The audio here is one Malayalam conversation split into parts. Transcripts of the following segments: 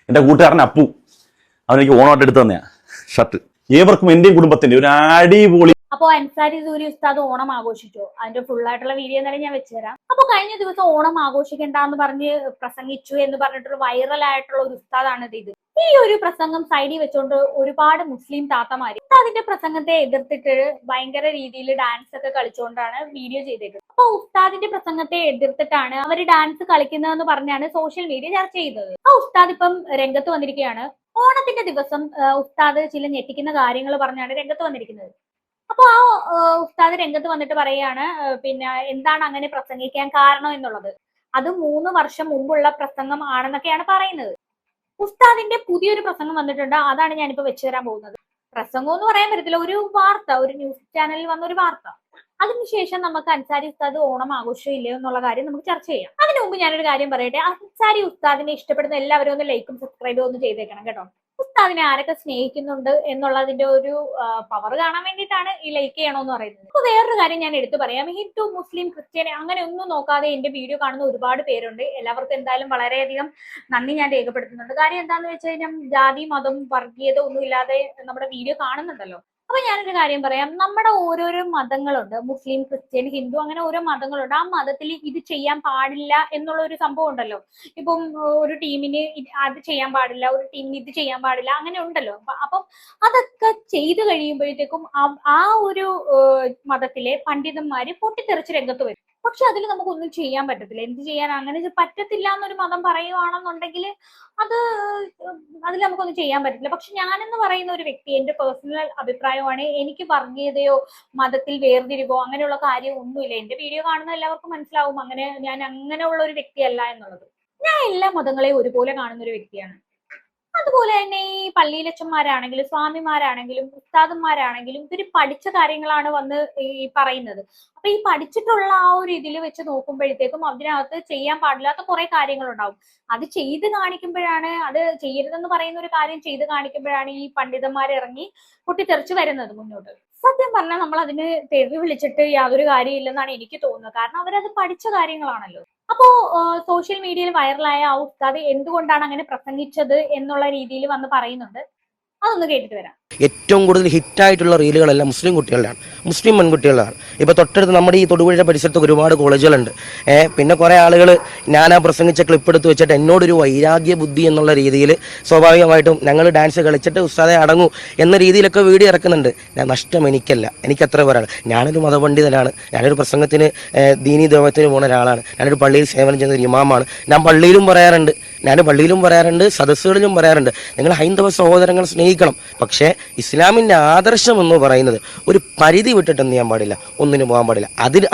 എൻ്റെ കൂട്ടുകാരൻ അപ്പു അവനെനിക്ക് ഓണമായിട്ട് എടുത്തു തന്നെയാ ഷർട്ട്. ഏവർക്കും എന്റെയും കുടുംബത്തിന്റെ ഒരു അടിപൊളി. അപ്പൊ അൻസാരി സൂരി ഉസ്താദ് ഓണം ആഘോഷിച്ചു. അതിന്റെ ഫുൾ ആയിട്ടുള്ള വീഡിയോ എന്നാലും ഞാൻ വെച്ചുതരാം. അപ്പൊ കഴിഞ്ഞ ദിവസം ഓണം ആഘോഷിക്കണ്ടെന്ന് പറഞ്ഞ് പ്രസംഗിച്ചു എന്ന് പറഞ്ഞിട്ടുള്ള വൈറൽ ആയിട്ടുള്ള ഒരു ഉസ്താദാണ് ഇത്. ഈ ഒരു പ്രസംഗം സൈഡിൽ വെച്ചുകൊണ്ട് ഒരുപാട് മുസ്ലിം താത്തമാര് ഉസ്താദിന്റെ പ്രസംഗത്തെ എതിർത്തിട്ട് ഭയങ്കര രീതിയിൽ ഡാൻസ് ഒക്കെ കളിച്ചുകൊണ്ടാണ് വീഡിയോ ചെയ്തേക്കുന്നത്. അപ്പൊ ഉസ്താദിന്റെ പ്രസംഗത്തെ എതിർത്തിട്ടാണ് അവർ ഡാൻസ് കളിക്കുന്നതെന്ന് പറഞ്ഞാണ് സോഷ്യൽ മീഡിയ ചർച്ച ചെയ്തത്. ആ ഉസ്താദ് ഇപ്പം രംഗത്ത് വന്നിരിക്കുകയാണ്. ഓണത്തിന്റെ ദിവസം ഉസ്താദ് ചില ഞെട്ടിക്കുന്ന കാര്യങ്ങൾ പറഞ്ഞാണ് രംഗത്ത് വന്നിരിക്കുന്നത്. അപ്പൊ ആ ഉസ്താദ് രംഗത്ത് വന്നിട്ട് പറയാണ് പിന്നെ എന്താണ് അങ്ങനെ പ്രസംഗിക്കാൻ കാരണം എന്നുള്ളത്. അത് 3 വർഷം മുമ്പുള്ള പ്രസംഗം ആണെന്നൊക്കെയാണ് പറയുന്നത്. ഉസ്താദിന്റെ പുതിയൊരു പ്രസംഗം വന്നിട്ടുണ്ട്. അതാണ് ഞാനിപ്പോ വെച്ചു തരാൻ പോകുന്നത്. പ്രസംഗം എന്ന് പറയാൻ പറ്റത്തില്ല, ഒരു വാർത്ത, ഒരു ന്യൂസ് ചാനലിൽ വന്ന ഒരു വാർത്ത. അതിനുശേഷം നമുക്ക് അൻസാരി ഉസ്താദ് ഓണം ആഘോഷം ഇല്ലയോ എന്നുള്ള കാര്യം നമുക്ക് ചർച്ച ചെയ്യാം. അതിനു മുമ്പ് ഞാനൊരു കാര്യം പറയട്ടെ. അൻസാരി ഉസ്താദിനെ ഇഷ്ടപ്പെടുന്ന എല്ലാവരും ഒന്ന് ലൈക്കും സബ്സ്ക്രൈബും ഒന്ന് ചെയ്തേക്കണം കേട്ടോ. ഉസ്താദിനെ ആരൊക്കെ സ്നേഹിക്കുന്നുണ്ട് എന്നുള്ളതിന്റെ ഒരു പവർ കാണാൻ വേണ്ടിയിട്ടാണ് ഈ ലൈക്ക് ചെയ്യണമെന്ന് പറയുന്നത്. അപ്പൊ വേറൊരു കാര്യം ഞാൻ എടുത്തു പറയാം. ഹിന്ദു മുസ്ലിം ക്രിസ്ത്യൻ അങ്ങനെ ഒന്നും നോക്കാതെ എന്റെ വീഡിയോ കാണുന്ന ഒരുപാട് പേരുണ്ട്. എല്ലാവർക്കും എന്തായാലും വളരെയധികം നന്ദി ഞാൻ രേഖപ്പെടുത്തുന്നുണ്ട്. കാര്യം എന്താണെന്ന് വെച്ച് കഴിഞ്ഞാൽ ജാതി മതം വർഗീയത ഒന്നും ഇല്ലാതെ നമ്മുടെ വീഡിയോ കാണുന്നുണ്ടല്ലോ. അപ്പൊ ഞാനൊരു കാര്യം പറയാം. നമ്മുടെ ഓരോരോ മതങ്ങളുണ്ട്, മുസ്ലിം ക്രിസ്ത്യൻ ഹിന്ദു അങ്ങനെ ഓരോ മതങ്ങളുണ്ട്. ആ മതത്തിൽ ഇത് ചെയ്യാൻ പാടില്ല എന്നുള്ള ഒരു സംഭവം ഉണ്ടല്ലോ. ഇപ്പം ഒരു ടീമിന് അത് ചെയ്യാൻ പാടില്ല, ഒരു ടീമിന് ഇത് ചെയ്യാൻ പാടില്ല, അങ്ങനെ ഉണ്ടല്ലോ. അപ്പം അതൊക്കെ ചെയ്തു കഴിയുമ്പോഴത്തേക്കും ആ ഒരു മതത്തിലെ പണ്ഡിതന്മാര് പൊട്ടിത്തെറിച്ച് രംഗത്ത് വരും. പക്ഷെ അതിൽ നമുക്കൊന്നും ചെയ്യാൻ പറ്റത്തില്ല. എന്ത് ചെയ്യാൻ, അങ്ങനെ പറ്റത്തില്ല എന്നൊരു മതം പറയുവാണെന്നുണ്ടെങ്കിൽ അതിൽ നമുക്കൊന്നും ചെയ്യാൻ പറ്റില്ല. പക്ഷെ ഞാനെന്ന് പറയുന്ന ഒരു വ്യക്തി, എന്റെ പേഴ്സണൽ അഭിപ്രായമാണ്, എനിക്ക് വർഗീയതയോ മതത്തിൽ വേർതിരിവോ അങ്ങനെയുള്ള കാര്യം ഒന്നുമില്ല. എന്റെ വീഡിയോ കാണുന്ന എല്ലാവർക്കും മനസ്സിലാവും അങ്ങനെ ഞാൻ അങ്ങനെയുള്ള ഒരു വ്യക്തിയല്ല എന്നുള്ളത്. ഞാൻ എല്ലാ മതങ്ങളെയും ഒരുപോലെ കാണുന്ന ഒരു വ്യക്തിയാണ്. അതുപോലെ തന്നെ ഈ പള്ളിയിലച്ചന്മാരാണെങ്കിലും സ്വാമിമാരാണെങ്കിലും ഉസ്താദന്മാരാണെങ്കിലും ഇവര് പഠിച്ച കാര്യങ്ങളാണ് വന്ന് ഈ പറയുന്നത്. അപ്പൊ ഈ പഠിച്ചിട്ടുള്ള ആ ഒരു ഇതിൽ വെച്ച് നോക്കുമ്പോഴത്തേക്കും അതിനകത്ത് ചെയ്യാൻ പാടില്ലാത്ത കുറെ കാര്യങ്ങളുണ്ടാവും. അത് ചെയ്ത് കാണിക്കുമ്പോഴാണ്, അത് ചെയ്യരുതെന്ന് പറയുന്ന ഒരു കാര്യം ചെയ്ത് കാണിക്കുമ്പോഴാണ് ഈ പണ്ഡിതന്മാർ ഇറങ്ങി പൊട്ടിത്തെറിച്ച് വരുന്നത് മുന്നോട്ട്. സത്യം പറഞ്ഞാൽ നമ്മൾ അതിന് തെറി വിളിച്ചിട്ട് യാതൊരു കാര്യമില്ലെന്നാണ് എനിക്ക് തോന്നുന്നത്. കാരണം അവരത് പഠിച്ച കാര്യങ്ങളാണല്ലോ. അപ്പോ സോഷ്യൽ മീഡിയയിൽ വൈറലായ ആ ഉസ്താദ് എന്തുകൊണ്ടാണ് അങ്ങനെ പ്രസംഗിച്ചത് എന്നുള്ള രീതിയിൽ വന്ന് പറയുന്നുണ്ട്. അതൊന്ന് കേട്ടിട്ട് വരാം. ഏറ്റവും കൂടുതൽ ഹിറ്റായിട്ടുള്ള റീലുകളെല്ലാം മുസ്ലിം കുട്ടികളുടെയാണ്, മുസ്ലിം പെൺകുട്ടികളുടെയാണ്. ഇപ്പോൾ തൊട്ടടുത്ത് നമ്മുടെ ഈ തൊടുപുഴ പരിസരത്ത് ഒരുപാട് കോളേജുകളുണ്ട്. പിന്നെ കുറേ ആളുകൾ ഞാൻ ആ പ്രസംഗിച്ച ക്ലിപ്പ് എടുത്ത് വെച്ചിട്ട് എന്നോടൊരു വൈരാഗ്യ ബുദ്ധി എന്നുള്ള രീതിയിൽ സ്വാഭാവികമായിട്ടും ഞങ്ങൾ ഡാൻസ് കളിച്ചിട്ട് ഉസ്താദെ അടങ്ങൂ എന്ന രീതിയിലൊക്കെ വീഡിയോ ഇറക്കുന്നുണ്ട്. നഷ്ടം എനിക്കല്ല, എനിക്കത്ര പറയാം. ഞാനൊരു മതപണ്ഡിതനാണ്, ഞാനൊരു പ്രസംഗത്തിന് ദീനീ ദൈവത്തിന് പോകുന്ന ഒരാളാണ്, ഞാനൊരു പള്ളിയിൽ സേവനം ചെയ്യുന്ന ഒരു ഇമാമാണ്. ഞാൻ പള്ളിയിലും പറയാറുണ്ട്, സദസ്സുകളിലും പറയാറുണ്ട്, നിങ്ങൾ ഹൈന്ദവ സഹോദരങ്ങൾ സ്നേഹിക്കണം. പക്ഷേ ഇസ്ലാമിൻ്റെ ആദർശം എന്ന് പറയുന്നത് ഒരു പരിധി വിട്ടിട്ട് എന്ത് ചെയ്യാൻ പാടില്ല, ഒന്നിനും പോകാൻ പാടില്ല.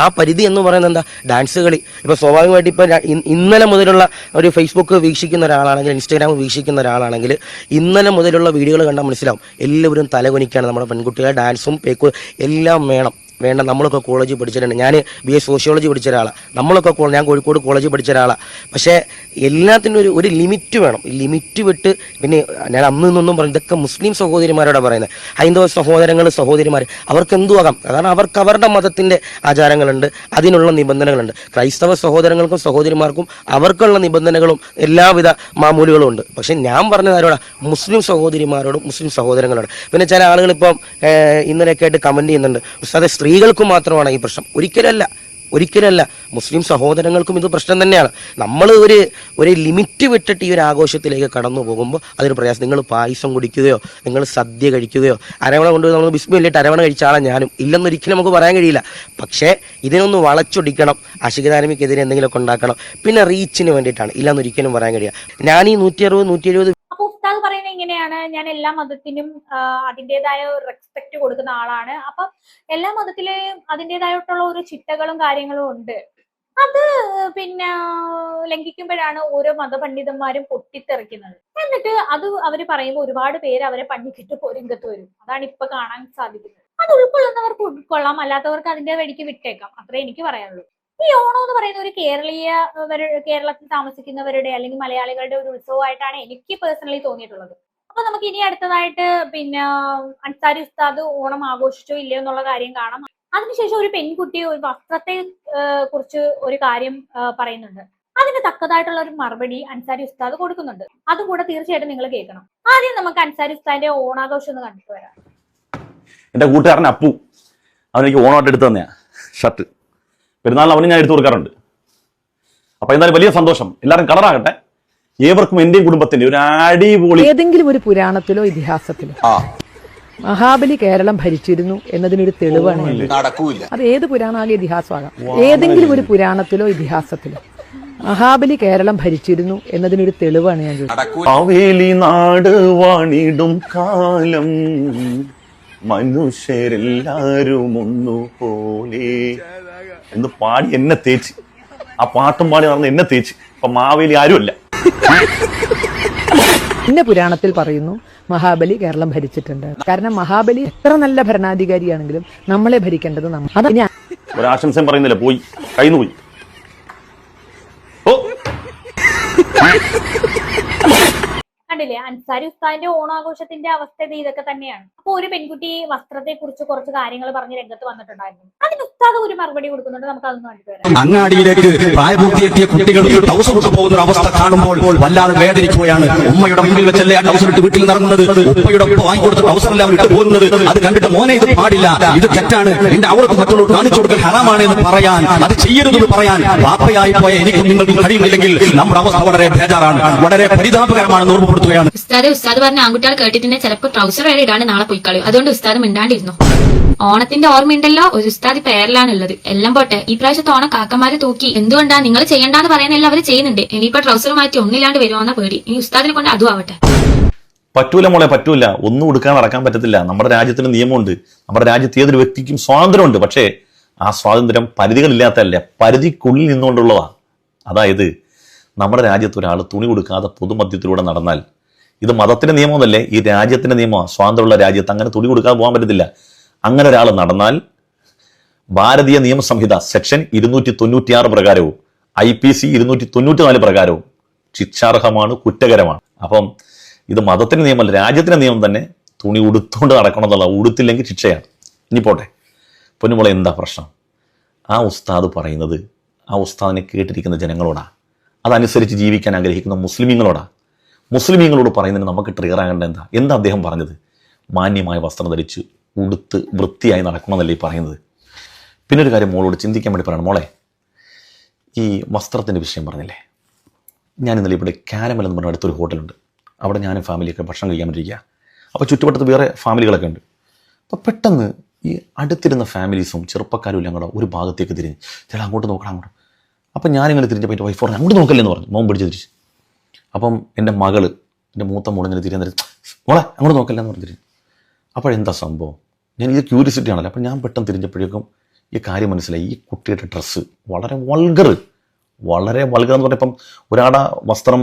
ആ പരിധി എന്ന് പറയുന്നത് എന്താ? ഡാൻസ് കളി. ഇപ്പോൾ സ്വാഭാവികമായിട്ട് ഇപ്പോൾ ഇന്നലെ മുതലുള്ള ഒരു ഫേസ്ബുക്ക് വീക്ഷിക്കുന്ന ഒരാളാണെങ്കിൽ, ഇൻസ്റ്റാഗ്രാം വീക്ഷിക്കുന്ന ഒരാളാണെങ്കിൽ ഇന്നലെ മുതലുള്ള വീഡിയോകൾ കണ്ടാൽ മനസ്സിലാവും എല്ലാവരും തലകുനിക്കാണ്. നമ്മുടെ പെൺകുട്ടികളെ ഡാൻസും പേക്കും എല്ലാം വേണ്ട. നമ്മളൊക്കെ കോളേജിൽ പഠിച്ചിട്ടുണ്ട്. ഞാൻ BA സോഷ്യോളജി പഠിച്ച ഒരാളാണ്. ഞാൻ കോഴിക്കോട് കോളേജിൽ പഠിച്ച ആളാണ്. പക്ഷേ എല്ലാത്തിനും ഒരു ലിമിറ്റ് വേണം. ഈ ലിമിറ്റ് വിട്ട് പിന്നെ ഞാൻ അന്ന് നിന്നൊന്നും പറഞ്ഞു, ഇതൊക്കെ മുസ്ലിം സഹോദരിമാരോടാണ് പറയുന്നത്. ഹൈന്ദവ സഹോദരന്മാർ അവർക്ക് എന്തുവാകാം, കാരണം അവർക്ക് അവരുടെ മതത്തിൻ്റെ ആചാരങ്ങളുണ്ട്, അതിനുള്ള നിബന്ധനകളുണ്ട്. ക്രൈസ്തവ സഹോദരങ്ങൾക്കും സഹോദരിമാർക്കും അവർക്കുള്ള നിബന്ധനകളും എല്ലാവിധ മാമൂലുകളും ഉണ്ട്. പക്ഷെ ഞാൻ പറഞ്ഞത് ആരോടാ? മുസ്ലിം സഹോദരിമാരോടും മുസ്ലിം സഹോദരങ്ങളോട്. പിന്നെ ചില ആളുകൾ ഇപ്പം ഇന്നലെയൊക്കെ ആയിട്ട് കമൻറ്റ് ചെയ്യുന്നുണ്ട്, ഉസ്താദെ സ്ത്രീകൾക്ക് മാത്രമാണ് ഈ പ്രശ്നം. ഒരിക്കലല്ല, മുസ്ലിം സഹോദരങ്ങൾക്കും ഇത് പ്രശ്നം തന്നെയാണ്. നമ്മൾ ഒരു ലിമിറ്റ് വിട്ടിട്ട് ഈ ഒരു ആഘോഷത്തിലേക്ക് കടന്നു പോകുമ്പോൾ അതൊരു പ്രയാസം. നിങ്ങൾ പായസം കുടിക്കുകയോ നിങ്ങൾ സദ്യ കഴിക്കുകയോ അരവണ കൊണ്ടുപോയി നമ്മൾ ബിസ്മില്ലിട്ട് അരവണ കഴിച്ച ആളെ ഞാനും ഇല്ലെന്നൊരിക്കലും നമുക്ക് പറയാൻ കഴിയില്ല. പക്ഷേ ഇതിനൊന്ന് വളച്ചൊടിക്കണം, അശിഖധാരമിക്കെതിരെ എന്തെങ്കിലുമൊക്കെ ഉണ്ടാക്കണം, പിന്നെ റീച്ചിന് വേണ്ടിയിട്ടാണ്, ഇല്ലെന്നൊരിക്കലും പറയാൻ കഴിയില്ല. ഞാൻ ഈ 160-170 ഉസ്താദ് പറയുന്നത് ഇങ്ങനെയാണ്, ഞാൻ എല്ലാ മതത്തിനും അതിൻ്റെതായ റെസ്പെക്ട് കൊടുക്കുന്ന ആളാണ്. അപ്പൊ എല്ലാ മതത്തിലെയും അതിൻ്റെതായിട്ടുള്ള ഒരു ചിട്ടകളും കാര്യങ്ങളും ഉണ്ട്. അത് പിന്നെ ലംഘിക്കുമ്പോഴാണ് ഓരോ മതപണ്ഡിതന്മാരും പൊട്ടിത്തെറിക്കുന്നത്. എന്നിട്ട് അത് അവര് പറയുമ്പോൾ ഒരുപാട് പേര് അവരെ പണ്ടിക്കിട്ട് രംഗത്ത് വരും. അതാണ് ഇപ്പൊ കാണാൻ സാധിക്കുന്നത്. അത് ഉൾക്കൊള്ളുന്നവർക്ക് ഉൾക്കൊള്ളാം, അല്ലാത്തവർക്ക് അതിന്റെ വഴിക്ക് വിട്ടേക്കാം. അത്രേ എനിക്ക് പറയാനുള്ളൂ. ഈ ഓണം എന്ന് പറയുന്ന ഒരു കേരളത്തിൽ താമസിക്കുന്നവരുടെ അല്ലെങ്കിൽ മലയാളികളുടെ ഒരു ഉത്സവമായിട്ടാണ് എനിക്ക് പേഴ്സണലി തോന്നിയിട്ടുള്ളത്. അപ്പൊ നമുക്ക് ഇനി അടുത്തതായിട്ട് പിന്നെ അൻസാരി ഉസ്താദ് ഓണം ആഘോഷിച്ചോ ഇല്ലയോ എന്നുള്ള കാര്യം കാണാം. അതിനുശേഷം ഒരു പെൺകുട്ടി ഒരു വസ്ത്രത്തെ കുറിച്ച് ഒരു കാര്യം പറയുന്നുണ്ട്. അതിന് തക്കതായിട്ടുള്ള ഒരു മറുപടി അൻസാരി ഉസ്താദ് കൊടുക്കുന്നുണ്ട്. അതും കൂടെ തീർച്ചയായിട്ടും നിങ്ങൾ കേൾക്കണം. ആദ്യം നമുക്ക് അൻസാരി ഉസ്താദിന്റെ ഓണാഘോഷം ഒന്ന് കണ്ടിട്ട് വരാം. എൻ്റെ കൂട്ടുകാരൻ അപ്പു അവനെനിക്ക് ഓണമായിട്ട് എടുത്തു തന്നെയാ ഷർട്ട്. പെരുന്നാളിന് അവന് ഞാൻ എടുത്തു കൊടുക്കാറുണ്ട്. അപ്പൊ എന്തായാലും വലിയ സന്തോഷം. എല്ലാവരും കളറാകട്ടെ. ഏവർക്കും എന്റെയും കുടുംബത്തിന്റെ ഒരു അടിപൊളി. ഏതെങ്കിലും ഒരു പുരാണത്തിലോ ഇതിഹാസത്തിലോ മഹാബലി കേരളം ഭരിച്ചിരുന്നു എന്നതിനൊരു തെളിവാണ്. അത് ഏത് പുരാണാകെ ഇതിഹാസമാകാം. ഏതെങ്കിലും ഒരു പുരാണത്തിലോ ഇതിഹാസത്തിലോ മഹാബലി കേരളം ഭരിച്ചിരുന്നു എന്നതിനൊരു തെളിവാണ് ഞാൻ ചോദിച്ചത്. കാവേലി നാട് വാണിടും കാലം മനുഷ്യരെല്ലാരും ഒന്നുപോലെ എന്ന് പാടി എന്നെ തേച്ച്, ആ പാട്ടും പാടി നടന്ന് എന്നെ തേച്ച്. ഇപ്പൊ മാവേലി ആരുമല്ല. പിന്നെ പുരാണത്തിൽ പറയുന്നു മഹാബലി കേരളം ഭരിച്ചിട്ടുണ്ട്. കാരണം മഹാബലി എത്ര നല്ല ഭരണാധികാരിയാണെങ്കിലും നമ്മളെ ഭരിക്കേണ്ടത് നമ്മൾ. അത് ഒരാശംസയും പറയുന്നില്ല, പോയി കയ്യിൽ നിന്ന് പോയി. ഓ കണ്ടില്ലേ, അൻസാരി ഉസ്താദിന്റെ ഓണാഘോഷത്തിന്റെ അവസ്ഥ ഇതൊക്കെ തന്നെയാണ്. അപ്പൊ ഒരു പെൺകുട്ടി വസ്ത്രത്തെ കുറിച്ച് കുറച്ച് കാര്യങ്ങൾ പറഞ്ഞ് രംഗത്ത് വന്നിട്ടുണ്ടായിരുന്നു. അതിന് ഉസ്താദ് ഒരു മറുപടി കൊടുക്കുന്നുണ്ട്. നമുക്ക് അതൊന്ന് കണ്ടിട്ട് വരാം. അങ്ങാടിയിലേക്ക് പ്രായപൂർത്തിയെത്തിയ കുട്ടികൾ ടൗസർ ഇട്ട് പോകുന്ന ഒരു അവസ്ഥ കാണുമ്പോൾ വല്ലാതെ വേദനിക്കുകയാണ്. ഉമ്മയുടെ മുമ്പിൽ വെച്ചല്ലേ ആ ടൗസർ ഇട്ട് വീട്ടിൽ നടന്നത്, ഉപ്പയുടെ ഒപ്പം വാങ്ങിക്കൊടുത്ത ടൗസറെല്ലാം ഇട്ട് പോകുന്നത്. അത് കണ്ടിട്ട് മോനെ ഇത് പാടില്ല, ഇത് തെറ്റാണ്, എന്റെ അവർക്ക് മറ്റുള്ളവർ കാണിച്ചു കൊടുക്കൽ ഹറാമാണ് എന്ന് പറയാൻ, അത് ചെയ്യരുതെന്ന് പറയാൻ വാപ്പയായി പോയ എനിക്കും നിങ്ങൾക്കും കഴിയുന്നില്ലെങ്കിൽ നമ്മുടെ അവസ്ഥ വളരെ ബേജാറാണ്, വളരെ പരിതാപകരമാണെന്ന് ഓർമ്മപ്പെടുത്തുകയാണ്. ഉസ്താദ് പറഞ്ഞ ആൺകുട്ടികൾ കേട്ടിട്ടുണ്ടെങ്കിൽ ചിലപ്പോൾ ട്രൗസർ വരെ ഇടാണ്ട് നാളെ പോയിക്കളയും. അതുകൊണ്ട് ഉസ്താദ് മിണ്ടാണ്ടിരുന്നു. ഓണത്തിന്റെ ഓർമ്മയുണ്ടല്ലോ, ഒരു ഉസ്താദ് പേരിലാണുള്ളത്. എല്ലാം പോട്ടെ, ഈ പ്രാവശ്യത്തെ ഓണം കാക്കമാര് തൂക്കി. എന്തുകൊണ്ടാ നിങ്ങൾ ചെയ്യണ്ടെന്ന് പറയുന്നില്ല, അവര് ചെയ്യുന്നുണ്ട്. ഇനിയിപ്പോ ട്രൗസർ മാറ്റി ഒന്നില്ലാണ്ട് വരുവാന്ന പേടി. ഇനി ഉസ്താദിനെ കൊണ്ട് അതും ആവട്ടെ. പറ്റൂല മോളെ, പറ്റൂല. ഒന്നും ഉടുക്കാൻ നടക്കാൻ പറ്റത്തില്ല. നമ്മുടെ രാജ്യത്തിന് നിയമമുണ്ട്. നമ്മുടെ രാജ്യത്ത് ഏതൊരു വ്യക്തിക്കും സ്വാതന്ത്ര്യമുണ്ട്. പക്ഷേ ആ സ്വാതന്ത്ര്യം പരിധികളില്ലാത്തതല്ല, പരിധിക്കുള്ളിൽ നിന്നുകൊണ്ടുള്ളതാ. അതായത് നമ്മുടെ രാജ്യത്ത് ഒരാൾ തുണി കൊടുക്കാതെ പൊതുമധ്യത്തിലൂടെ നടന്നാൽ, ഇത് മതത്തിന്റെ നിയമമൊന്നല്ലേ, ഈ രാജ്യത്തിന്റെ നിയമമാണ്. സ്വാതന്ത്ര്യമുള്ള രാജ്യത്ത് അങ്ങനെ തുണി കൊടുക്കാതെ പോകാൻ പറ്റത്തില്ല. അങ്ങനെ ഒരാൾ നടന്നാൽ ഭാരതീയ നിയമസംഹിത സെക്ഷൻ 296 പ്രകാരവും IPC 294 പ്രകാരവും ശിക്ഷാർഹമാണ്, കുറ്റകരമാണ്. അപ്പം ഇത് മതത്തിന്റെ നിയമമല്ല, രാജ്യത്തിന്റെ നിയമം തന്നെ. തുണി ഉടുത്തുകൊണ്ട് നടക്കണം എന്നുള്ള, ഉടുത്തില്ലെങ്കിൽ ശിക്ഷയാണ്. ഇനി പോട്ടെ, പൊന്നുമോളെ, എന്താ പ്രശ്നം? ആ ഉസ്താദ് പറയുന്നത് ആ ഉസ്താദിനെ കേട്ടിരിക്കുന്ന ജനങ്ങളോടാ, അതനുസരിച്ച് ജീവിക്കാൻ ആഗ്രഹിക്കുന്ന മുസ്ലിമീങ്ങളോടാ. മുസ്ലിമീങ്ങളോട് പറയുന്നതിന് നമുക്ക് ട്രിഗർ ആകേണ്ട എന്താ അദ്ദേഹം പറഞ്ഞത്? മാന്യമായ വസ്ത്രം ധരിച്ച് ഉടുത്ത് വൃത്തിയായി നടക്കണമെന്നല്ലേ ഈ പറയുന്നത്. പിന്നെ ഒരു കാര്യം മോളോട് ചിന്തിക്കാൻ വേണ്ടി പറയണം. മോളെ, ഈ വസ്ത്രത്തിൻ്റെ വിഷയം പറഞ്ഞില്ലേ, ഞാൻ ഇന്നലെ ഇവിടെ കാരമൽ എന്ന് പറഞ്ഞ അടുത്തൊരു ഹോട്ടലുണ്ട്. അവിടെ ഞാനും ഫാമിലിയൊക്കെ ഭക്ഷണം കഴിക്കാൻ വേണ്ടിയിരിക്കുക. അപ്പോൾ ചുറ്റുവട്ടത്ത് വേറെ ഫാമിലികളൊക്കെ ഉണ്ട്. അപ്പോൾ പെട്ടെന്ന് ഈ അടുത്തിരുന്ന ഫാമിലീസും ചെറുപ്പക്കാരും എല്ലാം കൂടെ ഒരു ഭാഗത്തേക്ക് തിരിഞ്ഞ്, ചില അങ്ങോട്ട് നോക്കണം, അങ്ങോട്ട്. അപ്പം ഞാനിങ്ങനെ തിരിഞ്ഞപ്പോൾ എൻ്റെ വൈഫ് പറഞ്ഞു, അങ്ങോട്ട് നോക്കല്ലേന്ന് പറഞ്ഞു. മോൻ പിടിച്ച് തിരിച്ച്. അപ്പം എൻ്റെ മകള്, എൻ്റെ മൂത്ത മോളിങ്ങനെ തിരിയാൻ തരും, മോളെ അങ്ങോട്ട് നോക്കല്ലെന്ന് പറഞ്ഞു തിരിഞ്ഞു. അപ്പോഴെന്താ സംഭവം? ഇത് ക്യൂരിയോസിറ്റി ആണല്ലോ. അപ്പം ഞാൻ പെട്ടെന്ന് തിരിഞ്ഞപ്പോഴേക്കും ഈ കാര്യം മനസ്സിലായി. ഈ കുട്ടിയുടെ ഡ്രസ്സ് വളരെ വൾഗർ എന്ന് പറഞ്ഞാൽ, ഇപ്പം ഒരാളുടെ വസ്ത്രം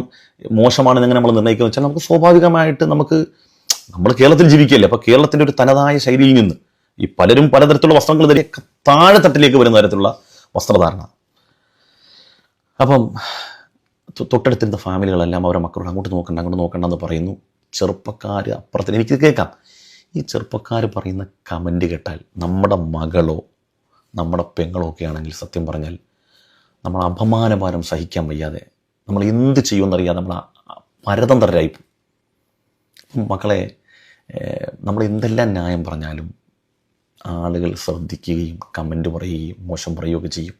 മോശമാണെന്ന് എങ്ങനെ നമ്മൾ നിർണ്ണയിക്കുക വെച്ചാൽ, നമുക്ക് സ്വാഭാവികമായിട്ട് നമ്മൾ കേരളത്തിൽ ജീവിക്കുകയല്ലേ. അപ്പോൾ കേരളത്തിൻ്റെ ഒരു തനതായ ശൈലിയിൽ നിന്ന് ഈ പലരും പലതരത്തിലുള്ള വസ്ത്രങ്ങൾ ധരിക്കുക, താഴെ തട്ടിലേക്ക് വരുന്ന തരത്തിലുള്ള വസ്ത്രധാരണ. അപ്പം തൊട്ടടുത്തിരുന്ന ഫാമിലികളെല്ലാം അവരെ മക്കളോട് അങ്ങോട്ട് നോക്കണ്ടെന്ന് പറയുന്നു. ചെറുപ്പക്കാർ അപ്പുറത്തിന്, എനിക്ക് കേൾക്കാം, ഈ ചെറുപ്പക്കാർ പറയുന്ന കമൻറ്റ് കേട്ടാൽ നമ്മുടെ മകളോ നമ്മുടെ പെങ്ങളോ ഒക്കെ ആണെങ്കിൽ സത്യം പറഞ്ഞാൽ നമ്മൾ അപമാനഭാരം സഹിക്കാൻ വയ്യാതെ നമ്മൾ എന്ത് ചെയ്യുമെന്നറിയാതെ നമ്മൾ പരതന്ത്രരായിപ്പോകും. മക്കളെ, നമ്മൾ എന്തെല്ലാം ന്യായം പറഞ്ഞാലും ആളുകൾ ശ്രദ്ധിക്കുകയും കമൻറ്റ് പറയുകയും മോശം പറയുകയൊക്കെ ചെയ്യും.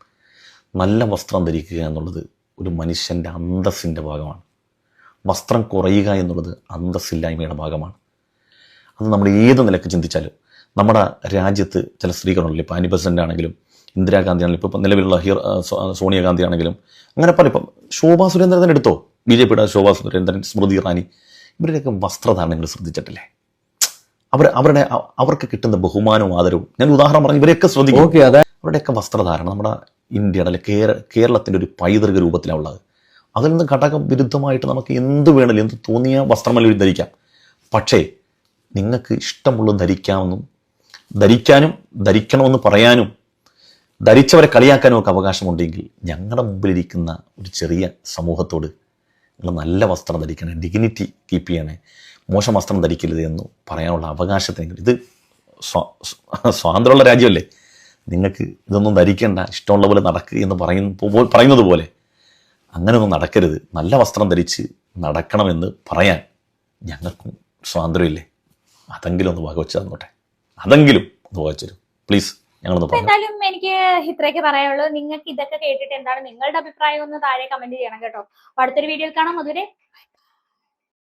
നല്ല വസ്ത്രം ധരിക്കുക എന്നുള്ളത് ഒരു മനുഷ്യൻ്റെ അന്തസ്സിൻ്റെ ഭാഗമാണ്. വസ്ത്രം കുറയുക എന്നുള്ളത് അന്തസ്സില്ലായ്മയുടെ ഭാഗമാണ്. അത് നമ്മൾ ഏത് നിലക്ക് ചിന്തിച്ചാലും നമ്മുടെ രാജ്യത്ത് ചില സ്ത്രീകളുണ്ടല്ലോ, ഇപ്പോൾ അനി ബെസൻ്റ് ആണെങ്കിലും ഇന്ദിരാഗാന്ധി ആണെങ്കിലും ഇപ്പോൾ നിലവിലുള്ള സോണിയാഗാന്ധി ആണെങ്കിലും അങ്ങനെ പല, ഇപ്പം ശോഭാ സുരേന്ദ്രൻ എടുത്തോ, BJPയുടെ ശോഭാ സുരേന്ദ്രൻ, സ്മൃതി ഇറാനി, ഇവരുടെയൊക്കെ വസ്ത്രധാരണങ്ങൾ ശ്രദ്ധിച്ചിട്ടില്ലേ? അവർക്ക് കിട്ടുന്ന ബഹുമാനവും ആദരവും, ഞാൻ ഉദാഹരണം പറഞ്ഞു, ഇവരെയൊക്കെ ശ്രദ്ധിക്കും. അവരുടെയൊക്കെ വസ്ത്രധാരണം നമ്മുടെ ഇന്ത്യയുടെ അല്ലെ കേരളത്തിൻ്റെ ഒരു പൈതൃക രൂപത്തിലാണ് ഉള്ളത്. അതിൽ നിന്ന് ഘടക വിരുദ്ധമായിട്ട് നമുക്ക് എന്ത് വേണമെങ്കിലും, എന്ത് തോന്നിയ വസ്ത്രമെല്ലാം ധരിക്കാം. പക്ഷേ നിങ്ങൾക്ക് ഇഷ്ടമുള്ളത് ധരിക്കാനും ധരിക്കണമെന്ന് പറയാനും ധരിച്ചവരെ കളിയാക്കാനും ഒക്കെ അവകാശമുണ്ടെങ്കിൽ ഞങ്ങളുടെ മുമ്പിലിരിക്കുന്ന ഒരു ചെറിയ സമൂഹത്തോട് നിങ്ങൾ നല്ല വസ്ത്രം ധരിക്കണേ, ഡിഗ്നിറ്റി കീപ്പ് ചെയ്യണേ, മോശം വസ്ത്രം ധരിക്കരുത് എന്ന് പറയാനുള്ള അവകാശത്തിനെങ്കിലും, ഇത് സ്വാതന്ത്ര്യമുള്ള രാജ്യമല്ലേ, നിങ്ങൾക്ക് ഇതൊന്നും ധരിക്കേണ്ട, ഇഷ്ടമുള്ള പോലെ നടക്കുക എന്ന് പറയുന്നത് പോലെ അങ്ങനെയൊന്നും നടക്കരുത്, നല്ല വസ്ത്രം ധരിച്ച് നടക്കണമെന്ന് പറയാൻ ഞങ്ങൾക്കും സ്വാതന്ത്ര്യമില്ലേ? അതെങ്കിലും ഒന്ന് വകവെച്ച് തന്നോട്ടെ, അതെങ്കിലും ഒന്ന് വകവെച്ചു പ്ലീസ്. ഞങ്ങളൊന്ന് പറഞ്ഞു. എന്തായാലും എനിക്ക് ഇത്രയൊക്കെ പറയാനുള്ളൂ. നിങ്ങൾക്ക് ഇതൊക്കെ കേട്ടിട്ട് എന്താണ് നിങ്ങളുടെ അഭിപ്രായം ഒന്ന് താഴെ കമന്റ് ചെയ്യണം കേട്ടോ. അടുത്തൊരു വീഡിയോയിൽ കാണാം. അതുവരെ